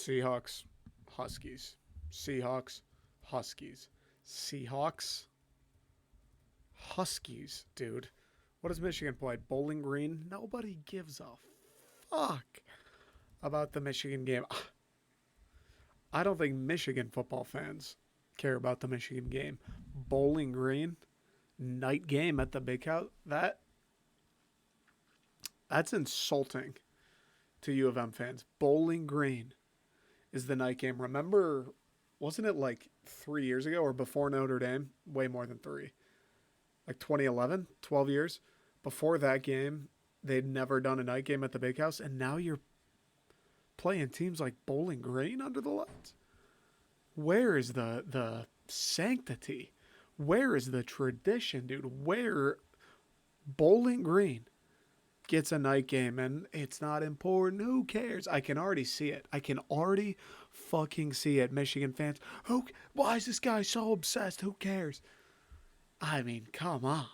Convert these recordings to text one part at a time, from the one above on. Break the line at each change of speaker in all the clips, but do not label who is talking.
Seahawks, Huskies. Seahawks, Huskies. Seahawks, Huskies, dude. What does Michigan play? Bowling Green? Nobody gives a fuck about the Michigan game. I don't think Michigan football fans care about the Michigan game. Bowling Green, night game at the Big House. That's insulting to U of M fans. Bowling Green is the night game. Remember, wasn't it like 3 years ago or before Notre Dame? Way more than three. Like 2011, 12 years. Before that game, they'd never done a night game at the Big House, and now you're playing teams like Bowling Green under the lights. Where is the sanctity? Where is the tradition, dude? Where Bowling Green gets a night game and it's not important. Who cares? I can already see it. I can already fucking see it. Michigan fans, why is this guy so obsessed? Who cares? I mean, come on.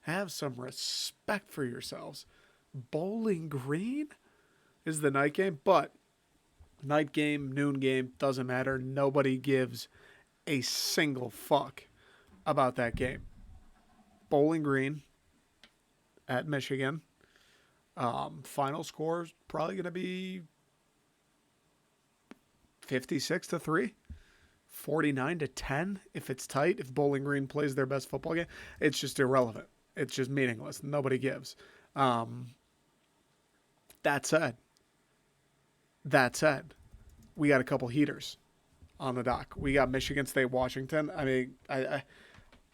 Have some respect for yourselves. Bowling Green is the night game, but night game, noon game, doesn't matter. Nobody gives a single fuck about that game. Bowling Green at Michigan. Final score is probably going to be 56-3, 49-10 if it's tight. If Bowling Green plays their best football game, it's just irrelevant. It's just meaningless. Nobody gives. That said, we got a couple heaters on the dock. We got Michigan State, Washington. I mean, I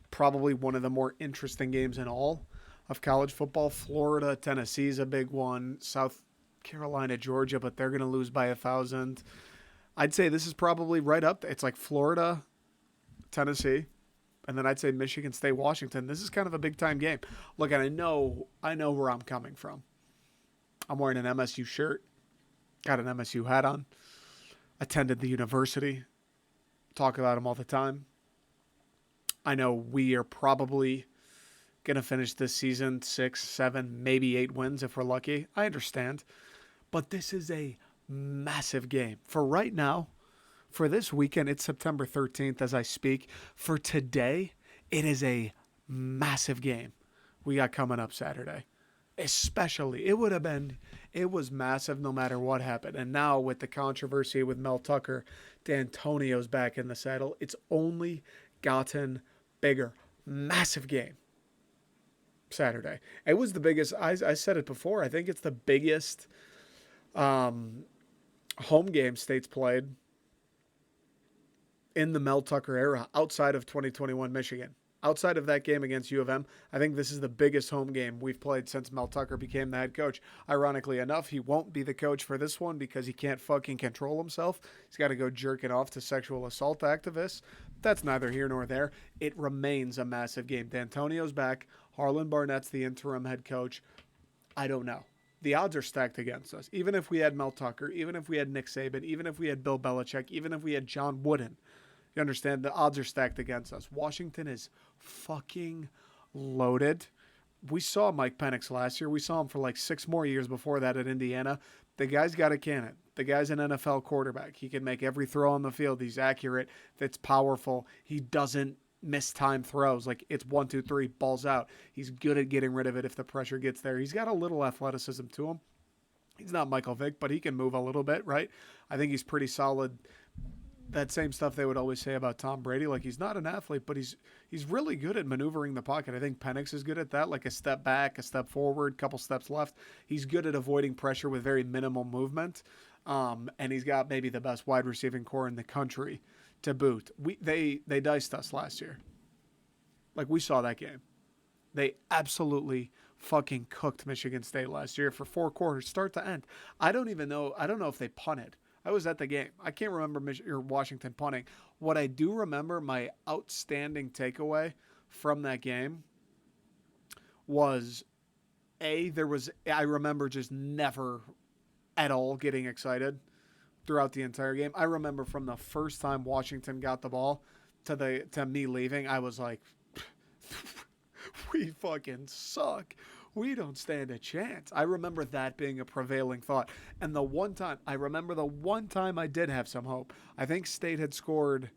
probably one of the more interesting games in all of college football. Florida, Tennessee's a big one. South Carolina, Georgia, but they're going to lose by 1,000. I'd say this is probably right up there. It's like Florida, Tennessee, and then I'd say Michigan State, Washington. This is kind of a big-time game. Look, and I know where I'm coming from. I'm wearing an MSU shirt. Got an MSU hat on. Attended the university. Talk about them all the time. I know we are probably going to finish this season 6, 7, maybe 8 wins if we're lucky. I understand. But this is a massive game. For right now, for this weekend, it's September 13th as I speak. For today, it is a massive game we got coming up Saturday. Especially, it was massive no matter what happened. And now with the controversy with Mel Tucker, D'Antonio's back in the saddle. It's only gotten bigger. Massive game Saturday. It was the biggest, I said it before, I think it's the biggest home game State's played in the Mel Tucker era outside of 2021 Michigan. Outside of that game against U of M, I think this is the biggest home game we've played since Mel Tucker became the head coach. Ironically enough, he won't be the coach for this one because he can't fucking control himself. He's got to go jerking off to sexual assault activists. That's neither here nor there. It remains a massive game. D'Antonio's back. Harlan Barnett's the interim head coach. I don't know. The odds are stacked against us. Even if we had Mel Tucker, even if we had Nick Saban, even if we had Bill Belichick, even if we had John Wooden, you understand the odds are stacked against us. Washington is fucking loaded. We saw Mike Penix last year. We saw him for like 6 more years before that at Indiana. The guy's got a cannon. The guy's an NFL quarterback. He can make every throw on the field. He's accurate. That's powerful. He doesn't miss time throws. Like it's 1, 2, 3, balls out. He's good at getting rid of it if the pressure gets there. He's got a little athleticism to him. He's not Michael Vick, but he can move a little bit, right? I think he's pretty solid. That same stuff they would always say about Tom Brady. Like he's not an athlete, but he's really good at maneuvering the pocket. I think Penix is good at that, like a step back, a step forward, couple steps left. He's good at avoiding pressure with very minimal movement. And he's got maybe the best wide receiving core in the country to boot. They diced us last year. Like we saw that game. They absolutely fucking cooked Michigan State last year for 4 quarters, start to end. I don't know if they punted. I was at the game. I can't remember Washington punting. What I do remember, my outstanding takeaway from that game was, I remember just never at all getting excited throughout the entire game. I remember from the first time Washington got the ball to me leaving, I was like, we fucking suck. We don't stand a chance. I remember that being a prevailing thought. And I remember the one time I did have some hope. I think State had scored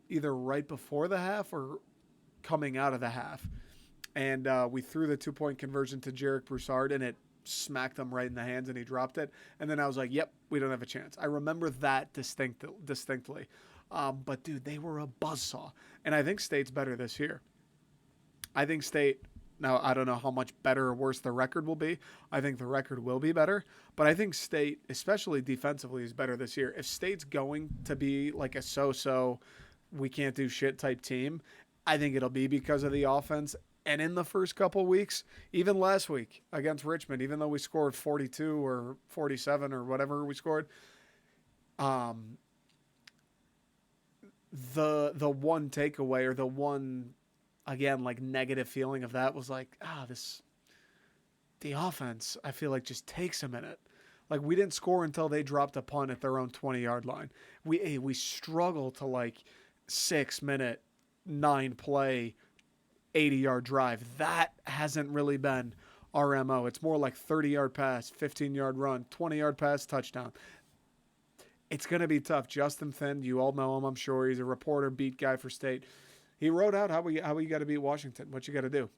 either right before the half or coming out of the half. And we threw the 2-point conversion to Jarek Broussard, and it smacked him right in the hands, and he dropped it. And then I was like, yep, we don't have a chance. I remember that distinctly. But, dude, they were a buzzsaw. And I think State's better this year. I think State, now I don't know how much better or worse the record will be. I think the record will be better. But I think State, especially defensively, is better this year. If State's going to be like a so-so, we can't do shit type team, I think it'll be because of the offense. And in the first couple weeks, even last week against Richmond, even though we scored 42 or 47 or whatever we scored, the one takeaway or the one, again, like negative feeling of that was like, the offense, I feel like just takes a minute. Like we didn't score until they dropped a punt at their own 20-yard line. We struggle to like 6-minute, 9-play, 80-yard drive. That hasn't really been our MO. It's more like 30-yard pass, 15-yard run, 20-yard pass, touchdown. It's going to be tough. Justin Finn, you all know him, I'm sure. He's a reporter, beat guy for State. He wrote out how we got to beat Washington, what you got to do.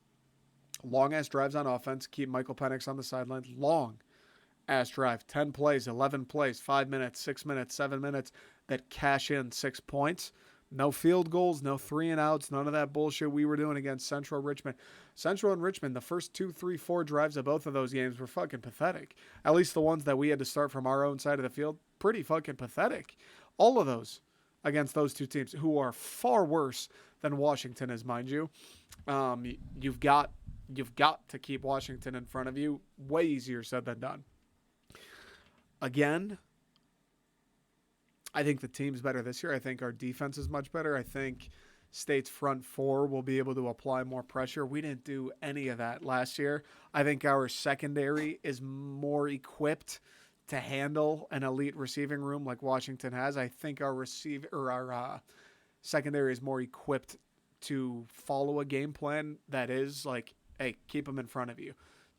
Long-ass drives on offense, keep Michael Penix on the sideline. Long-ass drive, 10 plays, 11 plays, 5 minutes, 6 minutes, 7 minutes that cash in 6 points. No field goals, no 3-and-outs, none of that bullshit we were doing against Central Richmond. Central and Richmond, the first 2, 3, 4 drives of both of those games were fucking pathetic. At least the ones that we had to start from our own side of the field, pretty fucking pathetic. All of those against those two teams, who are far worse than Washington is, mind you. You've got to keep Washington in front of you. Way easier said than done. Again, I think the team's better this year. I think our defense is much better. I think State's front four will be able to apply more pressure. We didn't do any of that last year. I think our secondary is more equipped to handle an elite receiving room like Washington has. I think our secondary is more equipped to follow a game plan that is like, hey, keep them in front of you.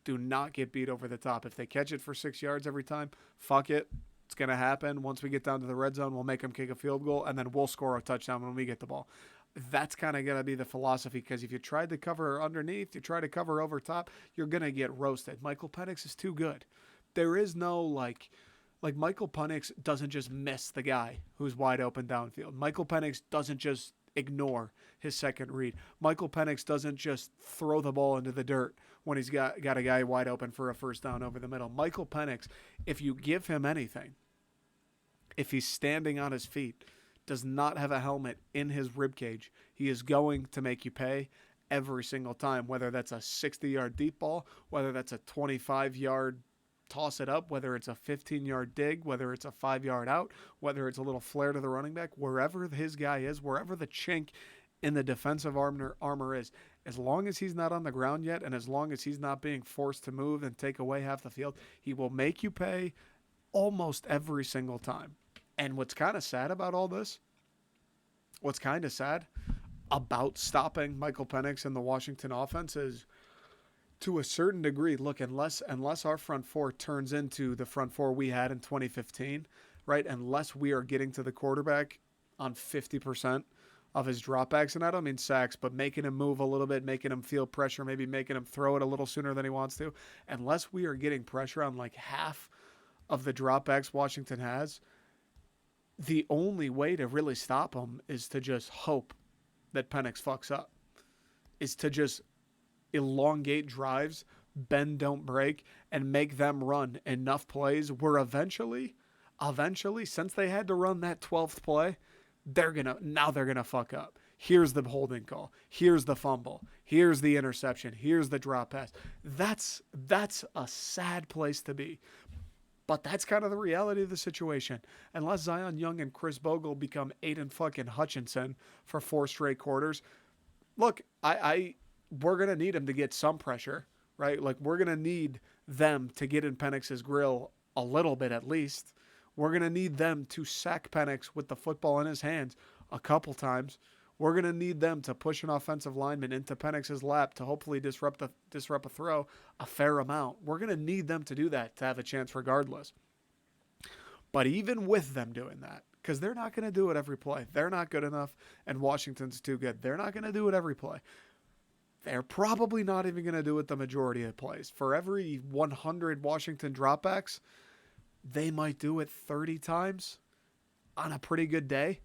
Do not get beat over the top. If they catch it for 6 yards every time, fuck it. It's going to happen. Once we get down to the red zone, we'll make them kick a field goal, and then we'll score a touchdown when we get the ball. That's kind of going to be the philosophy, because if you try to cover underneath, you try to cover over top, you're going to get roasted. Michael Penix is too good. There is no, like Michael Penix doesn't just miss the guy who's wide open downfield. Michael Penix doesn't just ignore his second read. Michael Penix doesn't just throw the ball into the dirt when he's got a guy wide open for a first down over the middle. Michael Penix, if you give him anything, if he's standing on his feet, does not have a helmet in his rib cage, he is going to make you pay every single time, whether that's a 60-yard deep ball, whether that's a 25-yard toss it up, whether it's a 15-yard dig, whether it's a 5-yard out, whether it's a little flare to the running back, wherever his guy is, wherever the chink in the defensive armor is, as long as he's not on the ground yet, and as long as he's not being forced to move and take away half the field, he will make you pay almost every single time. And what's kind of sad about all this, what's kind of sad about stopping Michael Penix and the Washington offense is, to a certain degree, look, unless our front four turns into the front four we had in 2015, right? Unless we are getting to the quarterback on 50% of his dropbacks, and I don't mean sacks, but making him move a little bit, making him feel pressure, maybe making him throw it a little sooner than he wants to. Unless we are getting pressure on like half of the dropbacks Washington has, the only way to really stop him is to just hope that Penix fucks up, is to just elongate drives, bend, don't break, and make them run enough plays where eventually, since they had to run that 12th play, they're gonna fuck up. Here's the holding call. Here's the fumble. Here's the interception. Here's the drop pass. That's a sad place to be. But that's kind of the reality of the situation. Unless Zion Young and Chris Bogle become Aiden fucking Hutchinson for 4 straight quarters, look, we're going to need him to get some pressure, right? Like, we're going to need them to get in Penix's grill a little bit at least. We're going to need them to sack Penix with the football in his hands a couple times. We're going to need them to push an offensive lineman into Penix's lap to hopefully disrupt a throw a fair amount. We're going to need them to do that to have a chance regardless. But even with them doing that, because they're not going to do it every play. They're not good enough, and Washington's too good. They're not going to do it every play. They're probably not even going to do it the majority of plays. For every 100 Washington dropbacks, they might do it 30 times on a pretty good day.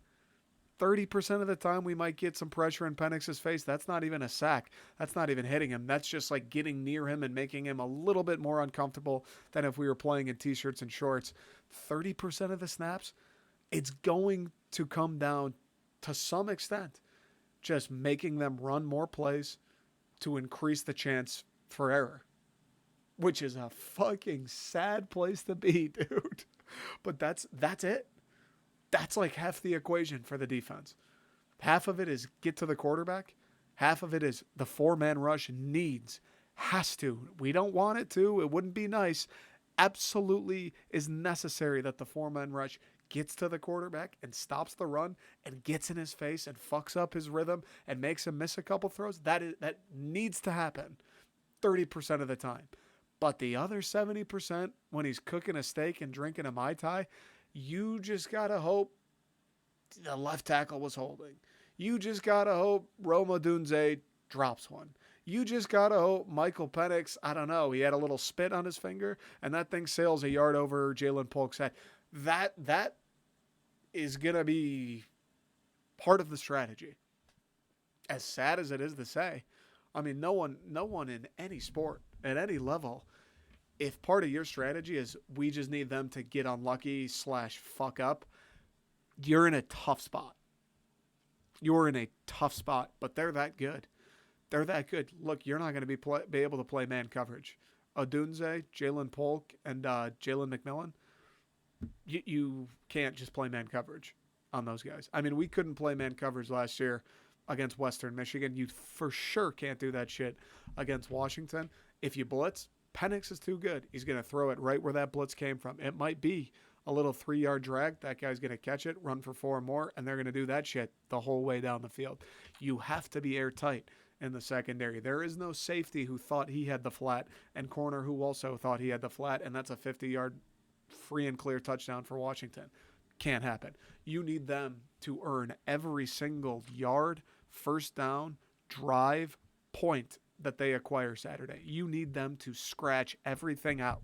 30% of the time we might get some pressure in Penix's face. That's not even a sack. That's not even hitting him. That's just like getting near him and making him a little bit more uncomfortable than if we were playing in t-shirts and shorts. 30% of the snaps, it's going to come down to some extent just making them run more plays to increase the chance for error, which is a fucking sad place to be, dude. But that's it. That's like half the equation for the defense. Half of it is get to the quarterback. Half of it is the four-man rush has to. We don't want it to. It wouldn't be nice. Absolutely is necessary that the four-man rush gets to the quarterback and stops the run and gets in his face and fucks up his rhythm and makes him miss a couple throws. That needs to happen 30% of the time. But the other 70%, when he's cooking a steak and drinking a Mai Tai, you just got to hope the left tackle was holding. You just got to hope Rome Odunze drops one. You just got to hope Michael Penix, I don't know, he had a little spit on his finger and that thing sails a yard over Jalen Polk's head. That is going to be part of the strategy. As sad as it is to say, I mean, no one in any sport at any level, if part of your strategy is we just need them to get unlucky / fuck up, you're in a tough spot. You're in a tough spot, but they're that good. They're that good. Look, you're not going to be able to play man coverage. Odunze, Jalen Polk, and Jalen McMillan, you can't just play man coverage on those guys. I mean, we couldn't play man coverage last year against Western Michigan. You for sure can't do that shit against Washington. If you blitz, Penix is too good. He's going to throw it right where that blitz came from. It might be a little 3-yard drag. That guy's going to catch it, run for 4 more, and they're going to do that shit the whole way down the field. You have to be airtight in the secondary. There is no safety who thought he had the flat and corner who also thought he had the flat, and that's a 50-yard free and clear touchdown for Washington. Can't happen. You need them to earn every single yard, first down, drive, point that they acquire Saturday. You need them to scratch everything out.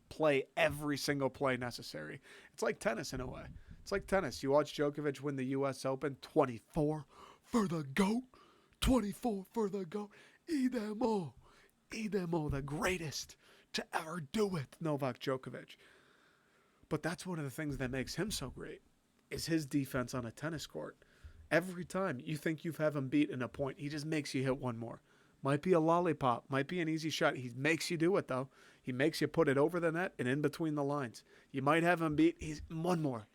Play every single play necessary. It's like tennis in a way. It's like tennis. You watch Djokovic win the U.S. Open, 24 for the GOAT. 24 for the GOAT. Idemo, the greatest to ever do it, Novak Djokovic. But that's one of the things that makes him so great, is his defense on a tennis court. Every time you think you've had him beat in a point, he just makes you hit one more. Might be a lollipop, might be an easy shot. He makes you do it, though. He makes you put it over the net and in between the lines. You might have him beat. He's one more.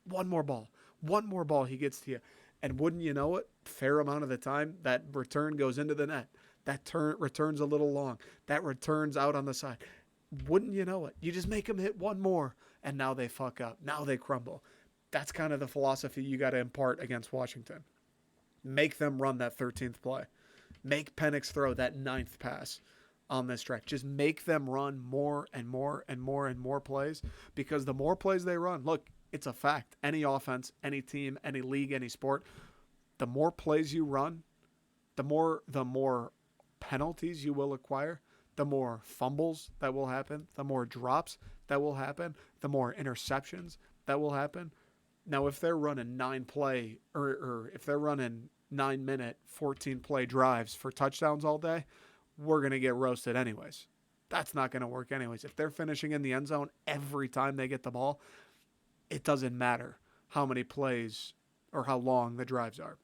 One more ball. One more ball he gets to you. And wouldn't you know it, fair amount of the time, that return goes into the net. That returns a little long. That returns out on the side. Wouldn't you know it? You just make them hit one more, and now they fuck up. Now they crumble. That's kind of the philosophy you got to impart against Washington. Make them run that 13th play. Make Penix throw that 9th pass on this stretch. Just make them run more and more and more and more plays, because the more plays they run, look, it's a fact. Any offense, any team, any league, any sport, the more plays you run, the more penalties you will acquire, the more fumbles that will happen, the more drops that will happen, the more interceptions that will happen. Now, if they're running 9-play or if they're running 9-minute, 14-play drives for touchdowns all day, we're going to get roasted anyways. That's not going to work anyways. If they're finishing in the end zone every time they get the ball, it doesn't matter how many plays or how long the drives are.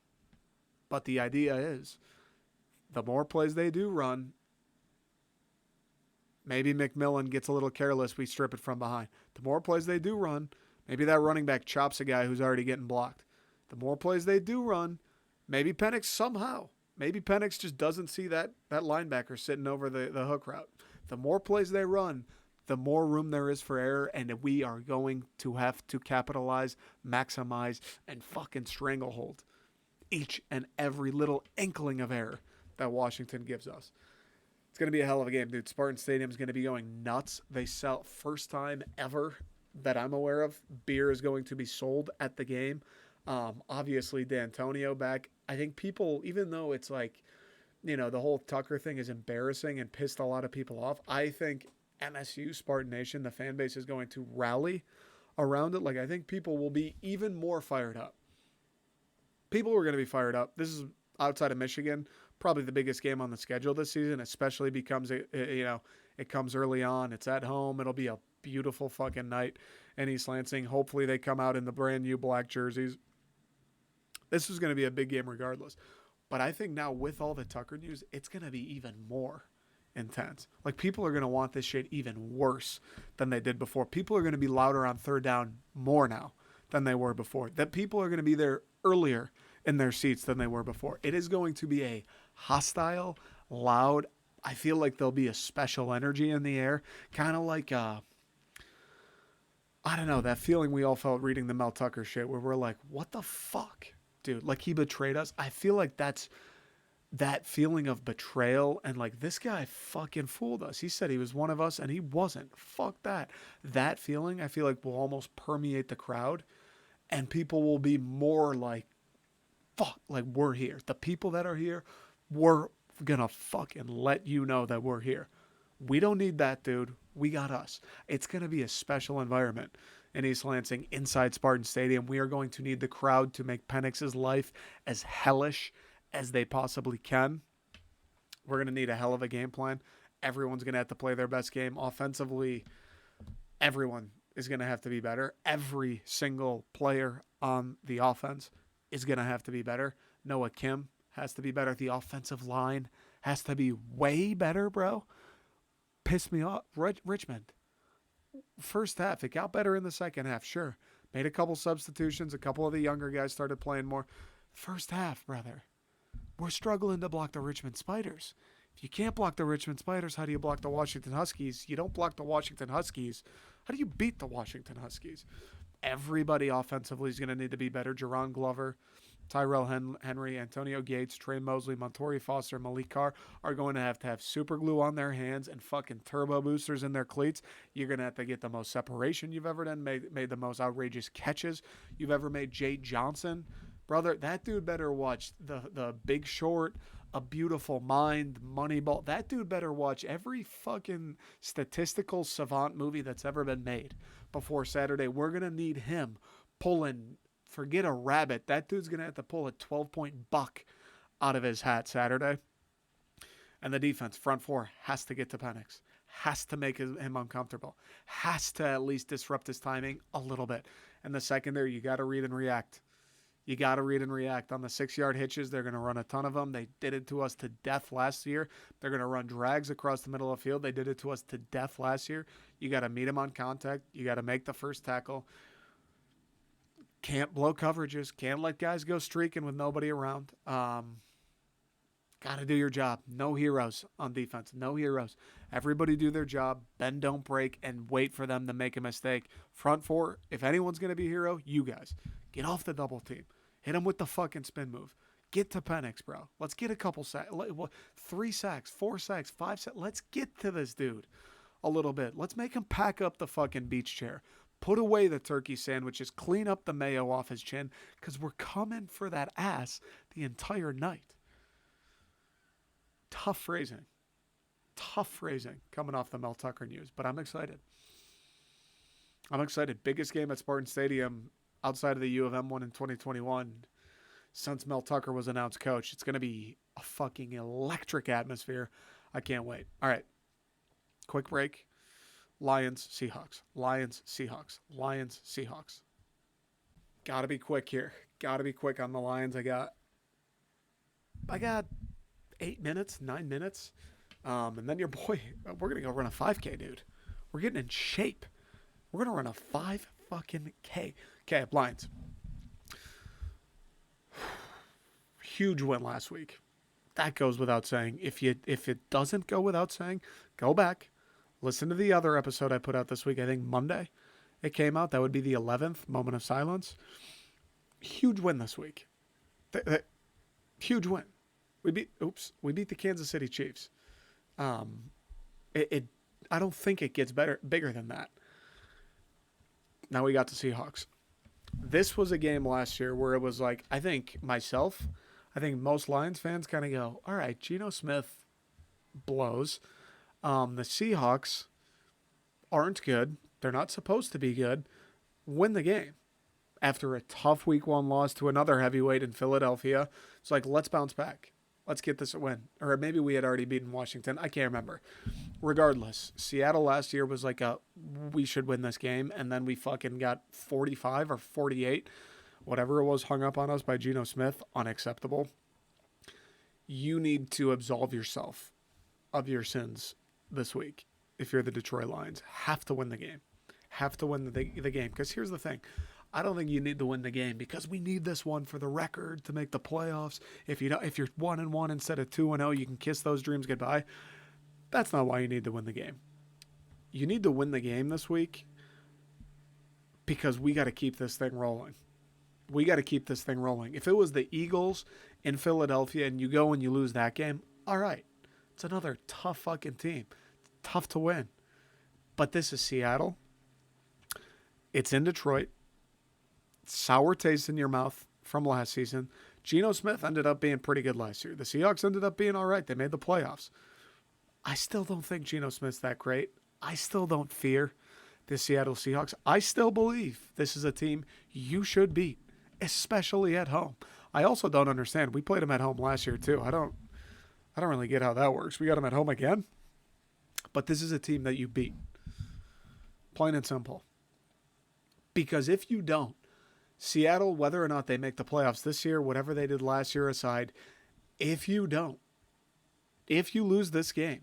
But the idea is, the more plays they do run, maybe McMillan gets a little careless, we strip it from behind. The more plays they do run, maybe that running back chops a guy who's already getting blocked. The more plays they do run, maybe Penix just doesn't see that linebacker sitting over the hook route. The more plays they run, the more room there is for error, and we are going to have to capitalize, maximize, and fucking stranglehold each and every little inkling of error that Washington gives us. It's going to be a hell of a game, dude. Spartan Stadium is going to be going nuts. They sell, first time ever that I'm aware of, beer is going to be sold at the game. Obviously, D'Antonio back. I think people, even though it's like, the whole Tucker thing is embarrassing and pissed a lot of people off, I think MSU, Spartan Nation, the fan base is going to rally around it. Like, I think people will be even more fired up. People are going to be fired up. This is outside of Michigan, probably the biggest game on the schedule this season, especially becomes, it comes early on. It's at home. It'll be a beautiful fucking night in East Lansing. Hopefully they come out in the brand new black jerseys. This is going to be a big game regardless. But I think now with all the Tucker news, it's going to be even more intense. Like, people are going to want this shit even worse than they did before. People are going to be louder on third down more now than they were before. That people are going to be there earlier in their seats than they were before. It is going to be a hostile, loud, I feel like there'll be a special energy in the air. Kind of like, I don't know, that feeling we all felt reading the Mel Tucker shit where we're like, what the fuck? Dude, like, he betrayed us. I feel like that's that feeling of betrayal and like, this guy fucking fooled us. He said he was one of us and he wasn't. Fuck that. That feeling, I feel like, will almost permeate the crowd and people will be more like, fuck, like, we're here. The people that are here, we're gonna fucking let you know that we're here. We don't need that, dude. We got us. It's gonna be a special environment in East Lansing, inside Spartan Stadium. We are going to need the crowd to make Penix's life as hellish as they possibly can. We're going to need a hell of a game plan. Everyone's going to have to play their best game. Offensively, everyone is going to have to be better. Every single player on the offense is going to have to be better. Noah Kim has to be better. The offensive line has to be way better, bro. Pissed me off. Richmond. First half, it got better in the second half, sure. Made a couple substitutions. A couple of the younger guys started playing more. First half, brother, we're struggling to block the Richmond Spiders. If you can't block the Richmond Spiders, how do you block the Washington Huskies? You don't block the Washington Huskies. How do you beat the Washington Huskies? Everybody offensively is going to need to be better. Jerron Glover, Tyrell Henry, Antonio Gates, Trey Mosley, Montori Foster, Malik Carr are going to have super glue on their hands and fucking turbo boosters in their cleats. You're going to have to get the most separation you've ever done, made the most outrageous catches you've ever made. Jay Johnson, brother, that dude better watch the Big Short, A Beautiful Mind, Moneyball. That dude better watch every fucking statistical savant movie that's ever been made before Saturday. We're going to need him pulling, forget a rabbit. That dude's going to have to pull a 12-point buck out of his hat Saturday. And the defense, front four, has to get to Penix. Has to make him uncomfortable. Has to at least disrupt his timing a little bit. And the secondary, you got to read and react. You got to read and react. On the 6-yard hitches, they're going to run a ton of them. They did it to us to death last year. They're going to run drags across the middle of the field. They did it to us to death last year. You got to meet them on contact. You got to make the first tackle. Can't blow coverages. Can't let guys go streaking with nobody around. Got to do your job. No heroes on defense. No heroes. Everybody do their job. Bend, don't break, and wait for them to make a mistake. Front four, if anyone's going to be a hero, you guys. Get off the double team. Hit him with the fucking spin move. Get to Penix, bro. Let's get a couple sacks. 3 sacks, 4 sacks, 5 sacks. Let's get to this dude a little bit. Let's make him pack up the fucking beach chair. Put away the turkey sandwiches. Clean up the mayo off his chin because we're coming for that ass the entire night. Tough phrasing coming off the Mel Tucker news, but I'm excited. Biggest game at Spartan Stadium outside of the U of M one in 2021 since Mel Tucker was announced coach. It's going to be a fucking electric atmosphere. I can't wait. All right. Quick break. Lions, Seahawks. Lions, Seahawks. Lions, Seahawks. Got to be quick here. Got to be quick on the Lions. I got 8 minutes, 9 minutes. And then your boy, we're going to go run a 5K, dude. We're getting in shape. We're going to run a 5 fucking K. Okay, Lions. Huge win last week. That goes without saying. If it doesn't go without saying, go back. Listen to the other episode I put out this week. I think Monday it came out. That would be the 11th moment of silence. Huge win this week. Huge win. We beat the Kansas City Chiefs. Um, it I don't think it gets bigger than that. Now we got the Seahawks. This was a game last year where it was like, I think most Lions fans kind of go, all right, Geno Smith blows. The Seahawks aren't good. They're not supposed to be good. Win the game. After a tough week one loss to another heavyweight in Philadelphia, it's like, let's bounce back. Let's get this a win. Or maybe we had already beaten Washington. I can't remember. Regardless, Seattle last year was like we should win this game. And then we fucking got 45 or 48, whatever it was, hung up on us by Geno Smith. Unacceptable. You need to absolve yourself of your sins this week if you're the Detroit Lions. Have to win the game. Have to win the game. Because here's the thing. I don't think you need to win the game because we need this one for the record to make the playoffs. If you're 1-1 instead of 2-0, you can kiss those dreams goodbye. That's not why you need to win the game. You need to win the game this week because we got to keep this thing rolling. We got to keep this thing rolling. If it was the Eagles in Philadelphia and you go and you lose that game, all right. It's another tough fucking team. Tough to win. But this is Seattle. It's in Detroit. Sour taste in your mouth from last season. Geno Smith ended up being pretty good last year. The Seahawks ended up being all right. They made the playoffs. I still don't think Geno Smith's that great. I still don't fear the Seattle Seahawks. I still believe this is a team you should beat, especially at home. I also don't understand. We played them at home last year too. I don't really get how that works. We got them at home again. But this is a team that you beat. Plain and simple. Because if you don't, Seattle, whether or not they make the playoffs this year, whatever they did last year aside, if you lose this game,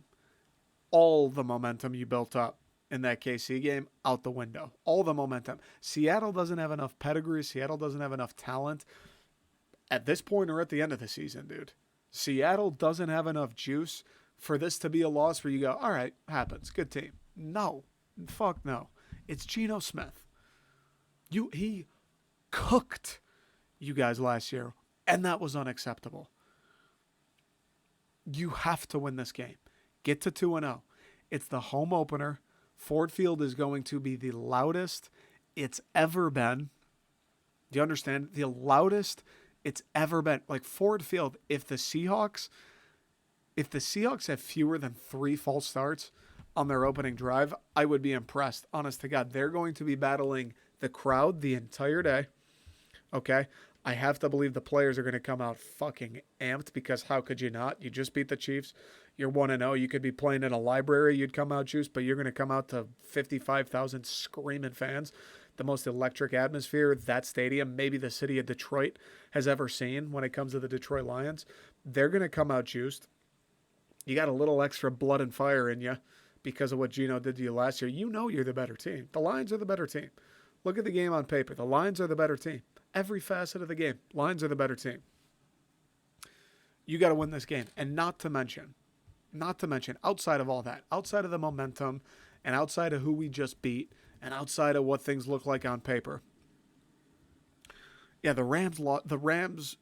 all the momentum you built up in that KC game, out the window. All the momentum. Seattle doesn't have enough pedigree. Seattle doesn't have enough talent at this point or at the end of the season, dude. Seattle doesn't have enough juice for this to be a loss where you go, all right, happens. Good team. No. Fuck no. It's Geno Smith. He cooked you guys last year, and that was unacceptable. You have to win this game. Get to 2-0. It's the home opener. Ford Field is going to be the loudest it's ever been. Do you understand? The loudest it's ever been. Like Ford Field, if the Seahawks have fewer than 3 false starts on their opening drive, I would be impressed. Honest to God, they're going to be battling the crowd the entire day. Okay? I have to believe the players are going to come out fucking amped because how could you not? You just beat the Chiefs. You're 1-0. You could be playing in a library. You'd come out juiced, but you're going to come out to 55,000 screaming fans. The most electric atmosphere that stadium, maybe the city of Detroit, has ever seen when it comes to the Detroit Lions. They're going to come out juiced. You got a little extra blood and fire in you because of what Geno did to you last year. You know you're the better team. The Lions are the better team. Look at the game on paper. The Lions are the better team. Every facet of the game, Lions are the better team. You got to win this game. And not to mention, outside of all that, outside of the momentum and outside of who we just beat and outside of what things look like on paper. Yeah, the Rams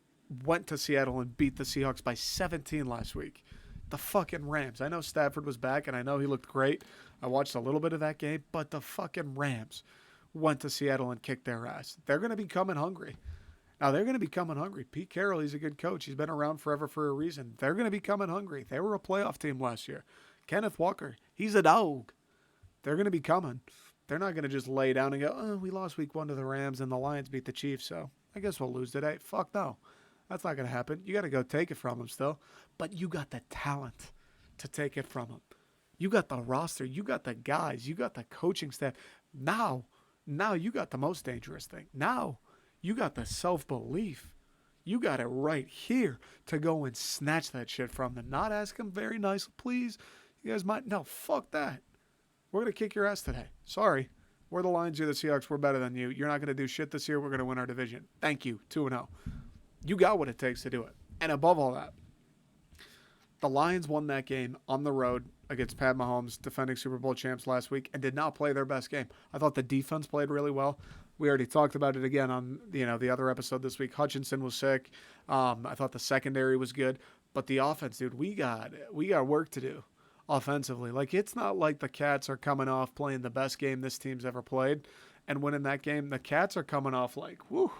went to Seattle and beat the Seahawks by 17 last week. The fucking Rams. I know Stafford was back and I know he looked great. I watched a little bit of that game, but the fucking Rams went to Seattle and kicked their ass. They're going to be coming hungry. Now, they're going to be coming hungry. Pete Carroll, he's a good coach. He's been around forever for a reason. They're going to be coming hungry. They were a playoff team last year. Kenneth Walker, he's a dog. They're going to be coming. They're not going to just lay down and go, oh, we lost week 1 to the Rams and the Lions beat the Chiefs, so I guess we'll lose today. Fuck no. That's not going to happen. You got to go take it from them still. But you got the talent to take it from them. You got the roster. You got the guys. You got the coaching staff. Now you got the most dangerous thing. Now you got the self-belief. You got it right here to go and snatch that shit from them. Not ask them very nicely, please. You guys might. No, fuck that. We're going to kick your ass today. Sorry. We're the Lions, you're the Seahawks. We're better than you. You're not going to do shit this year. We're going to win our division. Thank you. 2-0. You got what it takes to do it. And above all that, the Lions won that game on the road against Pat Mahomes, defending Super Bowl champs last week, and did not play their best game. I thought the defense played really well. We already talked about it again on the other episode this week. Hutchinson was sick. I thought the secondary was good, but the offense, dude, we got work to do offensively. Like it's not like the Cats are coming off playing the best game this team's ever played and winning that game. The Cats are coming off like, whoo,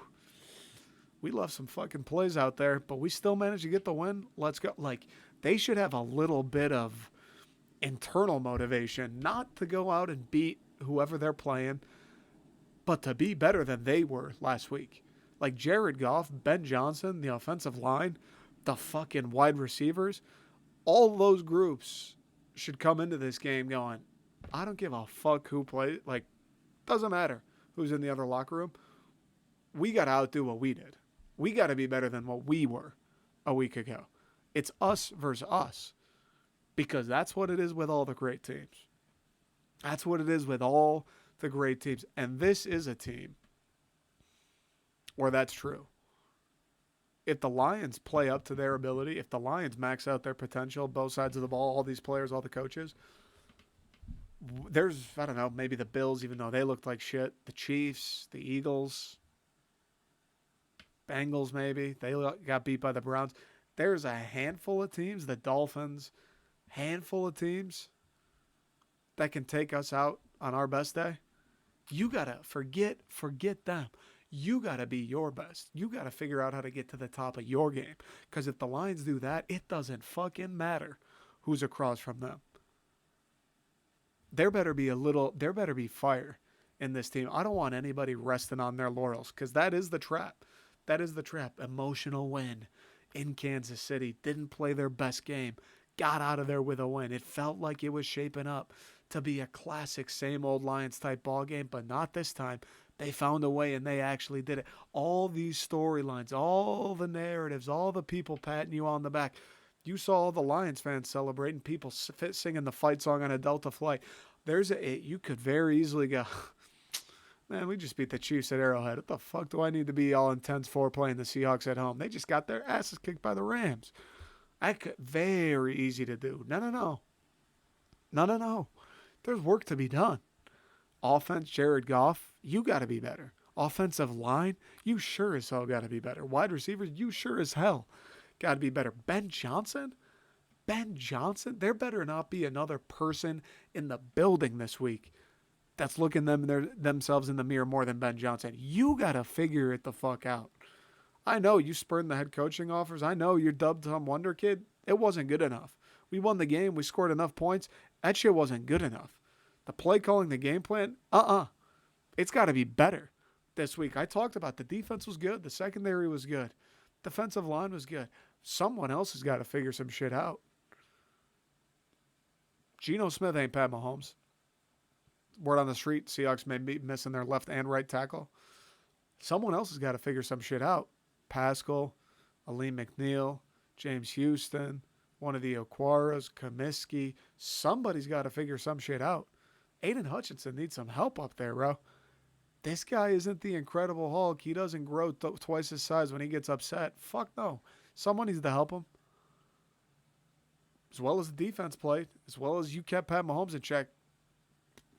we left some fucking plays out there, but we still managed to get the win. Let's go. Like they should have a little bit of internal motivation, not to go out and beat whoever they're playing, but to be better than they were last week. Like Jared Goff, Ben Johnson, the offensive line, the fucking wide receivers, all those groups should come into this game going, I don't give a fuck who plays. Like, doesn't matter who's in the other locker room. We got to outdo what we did. We got to be better than what we were a week ago. It's us versus us because that's what it is with all the great teams. That's what it is with all the great teams. And this is a team where that's true. If the Lions play up to their ability, if the Lions max out their potential, both sides of the ball, all these players, all the coaches, there's, I don't know, maybe the Bills, even though they looked like shit, the Chiefs, the Eagles, Bengals maybe, they got beat by the Browns. There's a handful of teams, the Dolphins, handful of teams that can take us out on our best day. You got to forget them. You got to be your best. You got to figure out how to get to the top of your game. Because if the Lions do that, it doesn't fucking matter who's across from them. There better be fire in this team. I don't want anybody resting on their laurels because that is the trap. That is the trap. Emotional win in Kansas City. Didn't play their best game. Got out of there with a win. It felt like it was shaping up to be a classic same old Lions type ball game, but not this time. They found a way and they actually did it. All these storylines, all the narratives, all the people patting you on the back. You saw all the Lions fans celebrating, people singing the fight song on a Delta flight. You could very easily go, man, we just beat the Chiefs at Arrowhead. What the fuck do I need to be all intense for playing the Seahawks at home? They just got their asses kicked by the Rams. Very easy to do. No. There's work to be done. Offense, Jared Goff, you got to be better. Offensive line, you sure as hell got to be better. Wide receivers, you sure as hell got to be better. Ben Johnson, there better not be another person in the building this week that's looking themselves in the mirror more than Ben Johnson. You got to figure it the fuck out. I know you spurned the head coaching offers. I know you're dubbed some wonder kid. It wasn't good enough. We won the game. We scored enough points. That shit wasn't good enough. The play calling, the game plan, it's got to be better this week. I talked about the defense was good. The secondary was good. Defensive line was good. Someone else has got to figure some shit out. Geno Smith ain't Pat Mahomes. Word on the street, Seahawks may be missing their left and right tackle. Someone else has got to figure some shit out. Pascal, Aleem McNeil, James Houston, one of the Okwaras, Comiskey. Somebody's got to figure some shit out. Aiden Hutchinson needs some help up there, bro. This guy isn't the Incredible Hulk. He doesn't grow twice his size when he gets upset. Fuck no. Someone needs to help him. As well as the defense played, as well as you kept Pat Mahomes in check.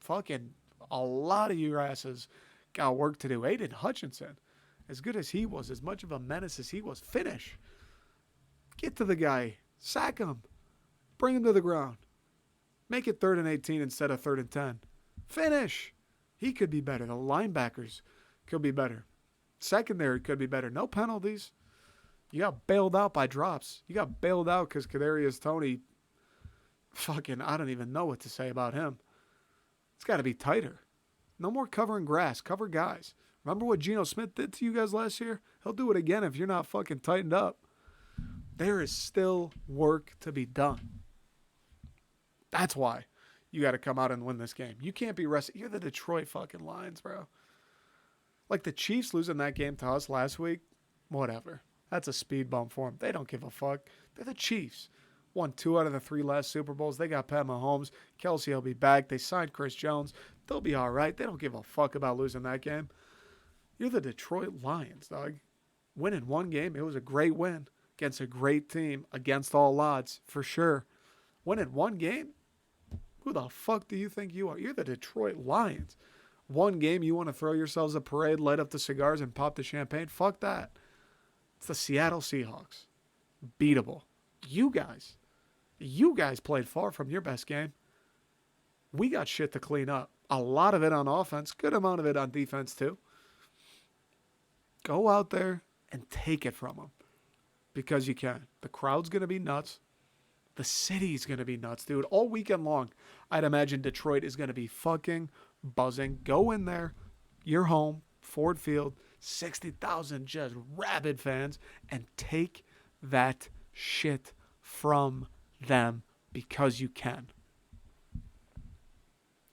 Fucking a lot of your asses got work to do. Aiden Hutchinson, as good as he was, as much of a menace as he was, finish. Get to the guy. Sack him. Bring him to the ground. Make it 3rd and 18 instead of 3rd and 10. Finish. He could be better. The linebackers could be better. Secondary could be better. No penalties. You got bailed out by drops. You got bailed out because Kadarius Toney, fucking, I don't even know what to say about him. It's got to be tighter. No more covering grass. Cover guys. Remember what Geno Smith did to you guys last year? He'll do it again if you're not fucking tightened up. There is still work to be done. That's why you got to come out and win this game. You can't be rested. You're the Detroit fucking Lions, bro. Like the Chiefs losing that game to us last week, whatever. That's a speed bump for them. They don't give a fuck. They're the Chiefs. Won 2 out of the 3 last Super Bowls. They got Pat Mahomes. Kelsey will be back. They signed Chris Jones. They'll be all right. They don't give a fuck about losing that game. You're the Detroit Lions, dog. Winning one game, it was a great win against a great team, against all odds, for sure. Winning one game? Who the fuck do you think you are? You're the Detroit Lions. One game, you want to throw yourselves a parade, light up the cigars, and pop the champagne? Fuck that. It's the Seattle Seahawks. Beatable. You guys played far from your best game. We got shit to clean up. A lot of it on offense, good amount of it on defense too. Go out there and take it from them because you can. The crowd's going to be nuts. The city's going to be nuts, dude. All weekend long, I'd imagine Detroit is going to be fucking buzzing. Go in there. You're home. Ford Field. 60,000 just rabid fans. And take that shit from them because you can.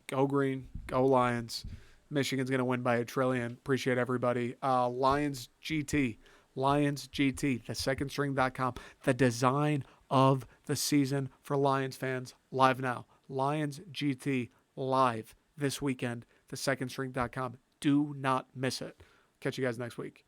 Go Green. Go Lions. Michigan's going to win by 1 trillion. Appreciate everybody. Lions GT. Lions GT. TheSecondString.com. The design of the season for Lions fans. Live now. Lions GT live this weekend. TheSecondString.com. Do not miss it. Catch you guys next week.